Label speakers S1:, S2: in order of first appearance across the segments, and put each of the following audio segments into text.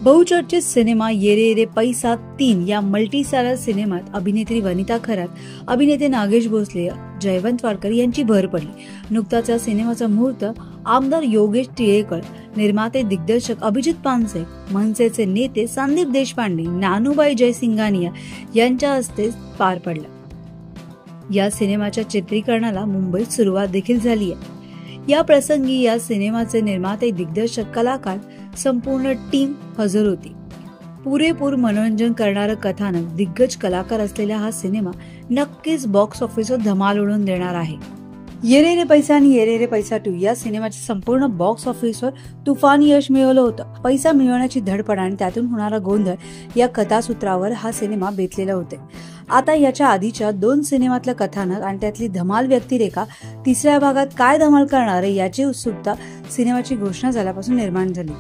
S1: बहुचर्चित सिनेमा ये रे रे पैसा 3 या मल्टीस्टारर सिनेमात अभिनेत्री वनिता खरात, अभिनेते नागेश भोसले, जयवंत वाडकर यांची भर पडली. नुकताच या सिनेमाचा मुहूर्त आमदार योगेश टिळेकर, निर्माते दिग्दर्शक अभिजित पानसरे, मनसेचे नेते संदीप देशपांडे, नानूबाई जयसिंघानिया यांच्या हस्ते पार पडला. या सिनेमाच्या चित्रीकरणाला मुंबईत सुरुवात देखील झाली आहे. या प्रसंगी या सिनेमाचे निर्माते, दिग्दर्शक, कलाकार, संपूर्ण टीम हजर होती. पुरेपूर मनोरंजन करणारं कथानक, दिग्गज कलाकार असलेला हा सिनेमा नक्कीच बॉक्स ऑफिसवर धमाल उडवून देणार आहे. ये रे रे पैसा आणि ये रे रे पैसा 2 या सिनेमाच्या संपूर्ण बॉक्स ऑफिसवर तुफान यश मिळवलं होतं. पैसा मिळवण्याची धडपड आणि त्यातून होणारा गोंधळ या कथासूत्रावर हा सिनेमा बेतलेला होते. आता याच्या आधीच्या 2 सिनेमातलं कथानक आणि त्यातली धमाल व्यक्तिरेखा तिसऱ्या भागात काय धमाल करणार आहे याची उत्सुकता सिनेमाची घोषणा झाल्यापासून निर्माण झाली.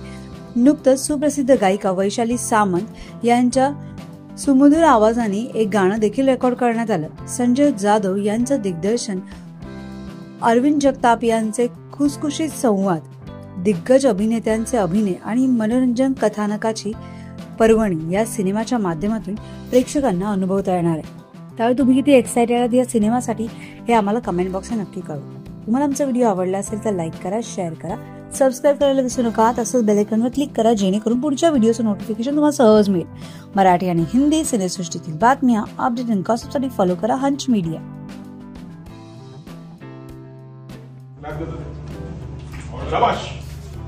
S1: नुकतंच सुप्रसिद्ध गायिका वैशाली सामंत यांच्या सुमधुर आवाजाने एक गाणं देखील रेकॉर्ड करण्यात आलं. संजय जाधव यांचं दिग्दर्शन, अरविंद जगताप यांचे खुसखुशीत संवाद, दिग्गज अभिनेत्यांचे अभिनय आणि मनोरंजन कथानकाची पर्वणी या सिनेमाच्या माध्यमातून प्रेक्षकांना अनुभवता येणार आहे. त्यावेळी तुम्ही किती एक्साइटेड आहात या सिनेमासाठी हे आम्हाला कमेंट बॉक्सला नक्की कळवा. तुम्हाला आमचा व्हिडिओ आवडला असेल तर लाईक करा, शेअर करा, सबस्क्राईब करायला विसरू नका. तसंच बेल आयकॉनवर क्लिक करा जेणेकरून पुढच्या व्हिडिओचं नोटिफिकेशन तुम्हाला सहज मिळेल. मराठी आणि हिंदी सिनेसृष्टीतील बातम्या, अपडेट आणि गॉसिपसाठी फॉलो करा हंच मीडिया.
S2: शाबाश.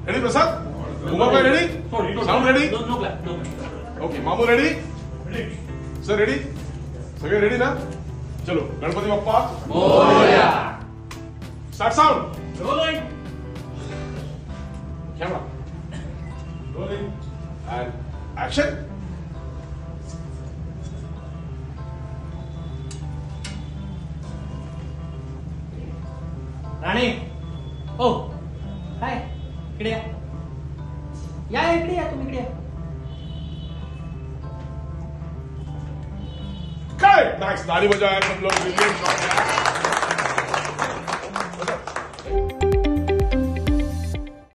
S2: Ready Prasad? Uma ready? Sound ready? Okay. मामू रेडी? Sir ready? सगळे रेडी ना? चलो. गणपती बाप्पा मोरया. Start sound. Rolling. Camera. Rolling. And action.
S3: Rane. Oh hi. इकडे या, इकडे या, तुम्ही इकडे या.
S2: काय नाईस. ताली बजाव सब लोग. Brilliant shot.